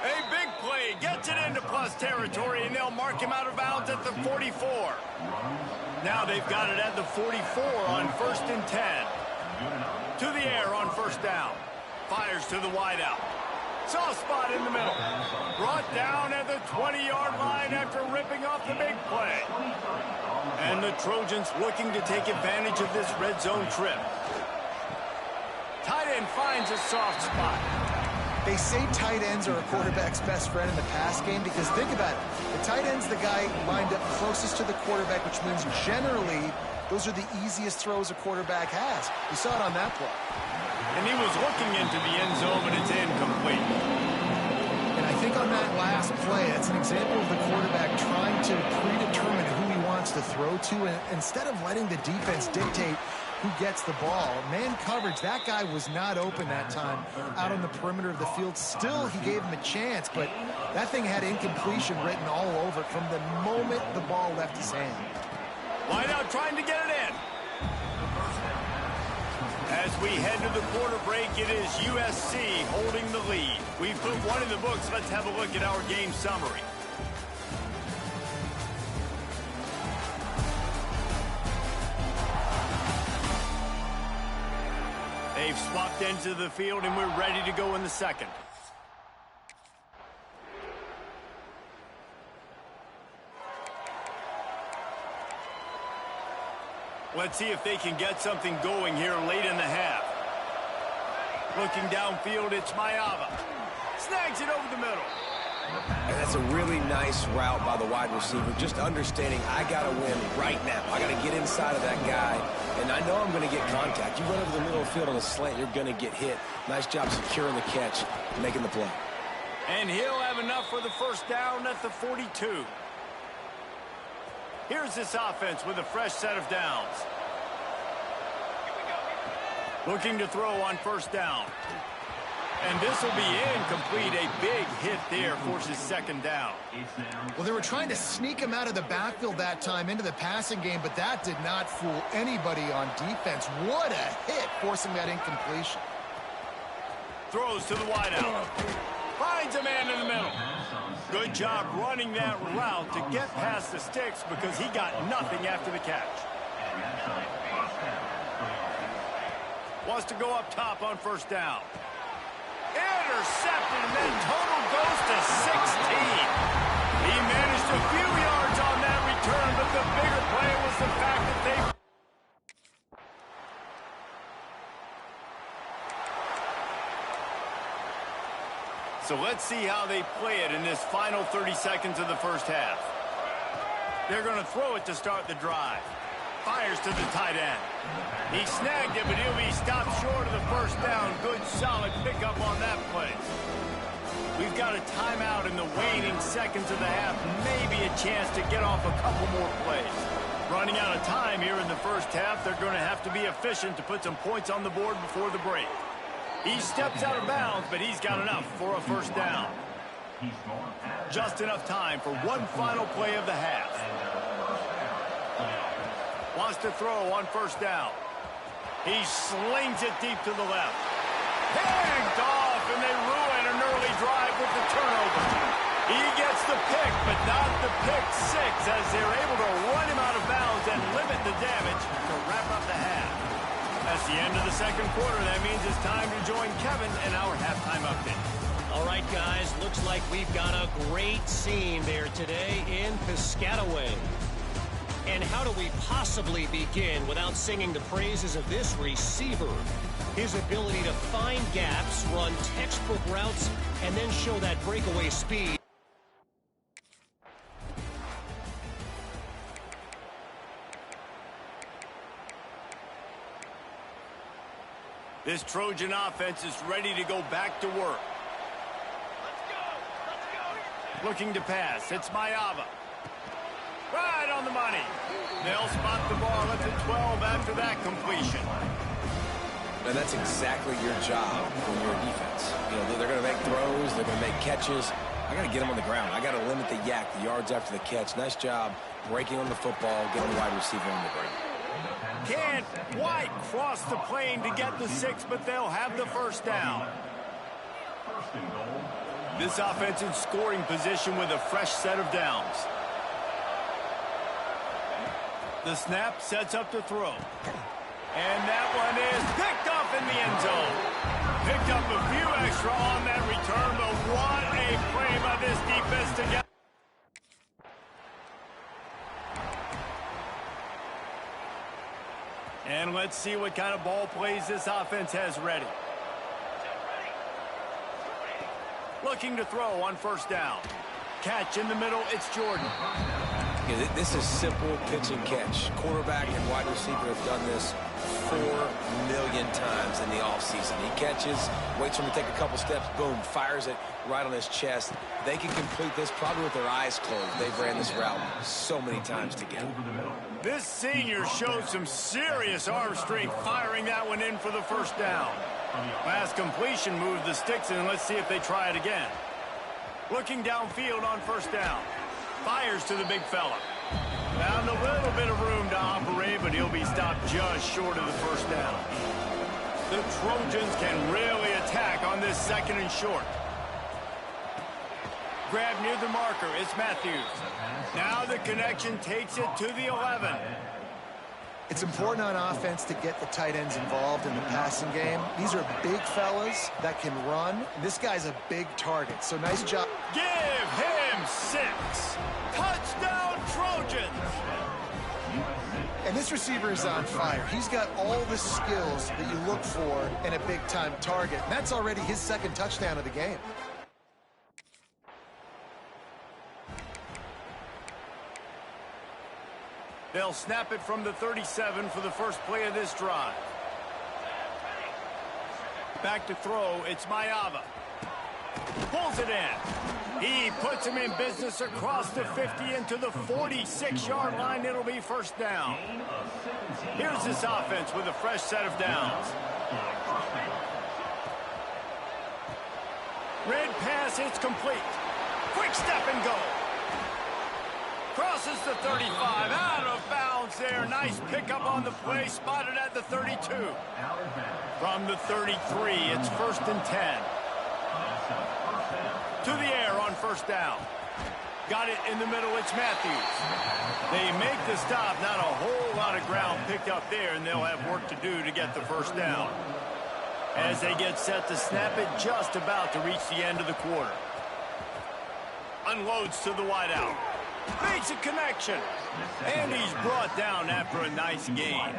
A big play. Gets it into plus territory, and they'll mark him out of bounds at the 44. Now they've got it at the 44 on 1st and 10. To the air on 1st down. Fires to the wideout. Soft spot in the middle. Brought down at the 20-yard line after ripping off the big play. And the Trojans looking to take advantage of this red zone trip. Tight end finds a soft spot. They say tight ends are a quarterback's best friend in the pass game because think about it. The tight end's the guy lined up closest to the quarterback, which means generally those are the easiest throws a quarterback has. You saw it on that play. And he was looking into the end zone, but it's incomplete. And I think on that last play, that's an example of the quarterback trying to predetermine who he wants to throw to, and instead of letting the defense dictate who gets the ball. Man coverage, that guy was not open that time out on the perimeter of the field. Still, he gave him a chance, but that thing had incompletion written all over it from the moment the ball left his hand. Wideout trying to get it in. As we head to the quarter break, it is USC holding the lead. We've put one in the books. Let's have a look at our game summary. They've swapped ends of the field, and we're ready to go in the second. Let's see if they can get something going here late in the half. Looking downfield, it's Mayava. Snags it over the middle. And that's a really nice route by the wide receiver. Just understanding I got to win right now. I got to get inside of that guy, and I know I'm going to get contact. You run over the middle of the field on a slant, you're going to get hit. Nice job securing the catch, making the play. And he'll have enough for the first down at the 42. Here's this offense with a fresh set of downs. Looking to throw on first down. And this will be incomplete. A big hit there forces second down. Well, they were trying to sneak him out of the backfield that time into the passing game, but that did not fool anybody on defense. What a hit, forcing that incompletion. Throws to the wideout. Finds a man in the middle. Good job running that route to get past the sticks because he got nothing after the catch. Wants to go up top on first down. Intercepted, and then total goes to 16. He managed a few yards on that return, but the bigger play was the fact that they... So let's see how they play it in this final 30 seconds of the first half. They're going to throw it to start the drive. Fires to the tight end. He snagged it, but he'll be stopped short of the first down. Good, solid pickup on that play. We've got a timeout in the waning seconds of the half. Maybe a chance to get off a couple more plays. Running out of time here in the first half. They're going to have to be efficient to put some points on the board before the break. He steps out of bounds, but he's got enough for a first down. Just enough time for one final play of the half. Wants to throw on first down. He slings it deep to the left. Picked off, and they ruin an early drive with the turnover. He gets the pick, but not the pick six, as they're able to run him out of bounds and limit the damage to wrap up the half. That's the end of the second quarter. That means it's time to join Kevin in our halftime update. All right, guys, looks like we've got a great scene there today in Piscataway. And how do we possibly begin without singing the praises of this receiver? His ability to find gaps, run textbook routes, and then show that breakaway speed. This Trojan offense is ready to go back to work. Looking to pass. It's Mayava. Right on the money. They'll spot the ball at the 12 after that completion. And that's exactly your job when you're a defense. You know, they're going to make throws. They're going to make catches. I got to get them on the ground. I got to limit the yak, the yards after the catch. Nice job breaking on the football, getting the wide receiver on the break. Can't quite cross the plane to get the 6, but they'll have the first down. This offense in scoring position with a fresh set of downs. The snap sets up to throw. And that one is picked up in the end zone. Picked up a few extra on that return, but what a play by this defense to get. And let's see what kind of ball plays this offense has ready. Looking to throw on first down. Catch in the middle, it's Jordan. Yeah, this is simple pitch and catch. Quarterback and wide receiver have done this 4 million times in the offseason. He catches, waits for him to take a couple steps, boom, fires it right on his chest. They can complete this probably with their eyes closed. They've ran this route so many times together. This senior showed some serious arm strength firing that one in for the first down. Last completion moved the sticks in. Let's see if they try it again. Looking downfield on first down. Fires to the big fella. Found a little bit of room to operate, but he'll be stopped just short of the first down. The Trojans can really attack on this second and short. Grab near the marker. It's Matthews. Now the connection takes it to the 11. It's important on offense to get the tight ends involved in the passing game. These are big fellas that can run. This guy's a big target, so nice job. Give him 6. Touchdown, Trojans. And this receiver is on fire. He's got all the skills that you look for in a big-time target. And that's already his second touchdown of the game. They'll snap it from the 37 for the first play of this drive. Back to throw, it's Mayava. Pulls it in. He puts him in business across the 50 into the 46-yard line. It'll be first down. Here's this offense with a fresh set of downs. Red pass, it's complete. Quick step and go. Crosses the 35, out of bounds there. Nice pickup on the play, spotted at the 32. From the 33, it's 1st and 10. To the air on first down. Got it in the middle, it's Matthews. They make the stop, not a whole lot of ground picked up there, and they'll have work to do to get the first down. As they get set to snap it, just about to reach the end of the quarter. Unloads to the wideout. Makes a connection. And he's brought down after a nice gain.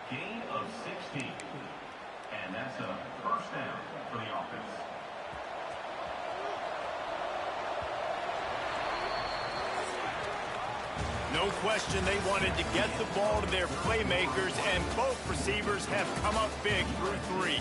Gain of 16. And that's a first down for the offense. No question they wanted to get the ball to their playmakers, and both receivers have come up big through 3.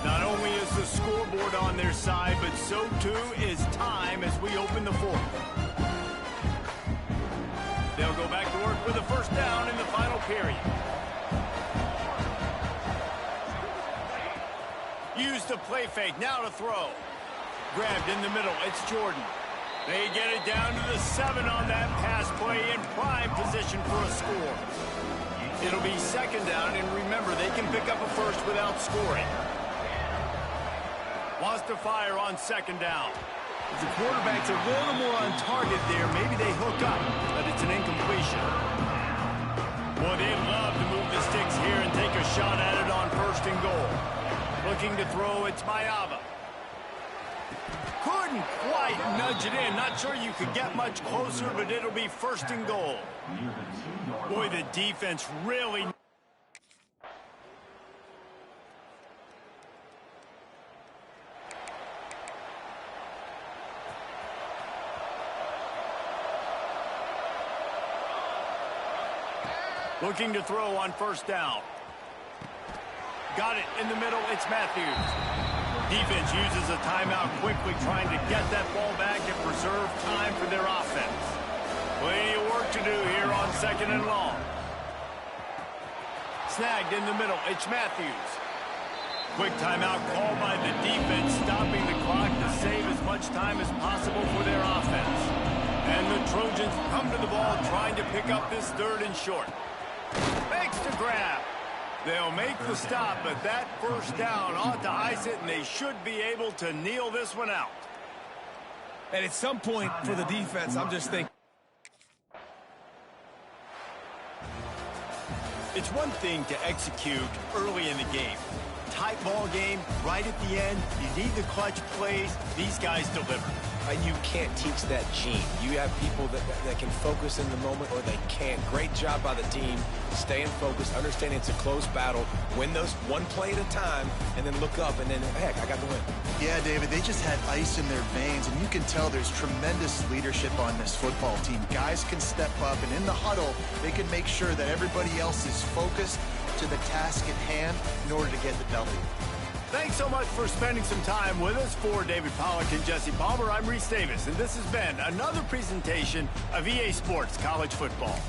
Not only is the scoreboard on their side, but so too is time as we open the 4th. They'll go back to work with a first down in the final period. Use the play fake, now to throw. Grabbed in the middle, it's Jordan. They get it down to the 7 on that pass play, in prime position for a score. It'll be 2nd down, and remember, they can pick up a first without scoring. Wants to fire on 2nd down. If the quarterback's a little more on target there, maybe they hook up, but it's an incompletion. Boy, they'd love to move the sticks here and take a shot at it on 1st and goal. Looking to throw, it's Mayava. Couldn't quite nudge it in. Not sure you could get much closer, but it'll be 1st and goal. Boy, the defense really... Looking to throw on 1st down. Got it in the middle, it's Matthews. Defense uses a timeout quickly, trying to get that ball back and preserve time for their offense. Plenty of work to do here on 2nd and long. Snagged in the middle, it's Matthews. Quick timeout called by the defense, stopping the clock to save as much time as possible for their offense. And the Trojans come to the ball, trying to pick up this 3rd and short. Makes the grab. They'll make the stop, but that first down ought to ice it, and they should be able to kneel this one out. And at some point for the defense, I'm just thinking. It's one thing to execute early in the game. Tight ball game, right at the end, you need the clutch plays. These guys deliver. You can't teach that gene. You have people that can focus in the moment, or they can't. Great job by the team, staying focused, understanding it's a close battle, win those one play at a time, and then look up, and then, heck, I got the win. Yeah, David, they just had ice in their veins, and you can tell there's tremendous leadership on this football team. Guys can step up, and in the huddle, they can make sure that everybody else is focused to the task at hand in order to get the W. Thanks so much for spending some time with us. For David Pollack and Jesse Palmer, I'm Reese Davis, and this has been another presentation of EA Sports College Football.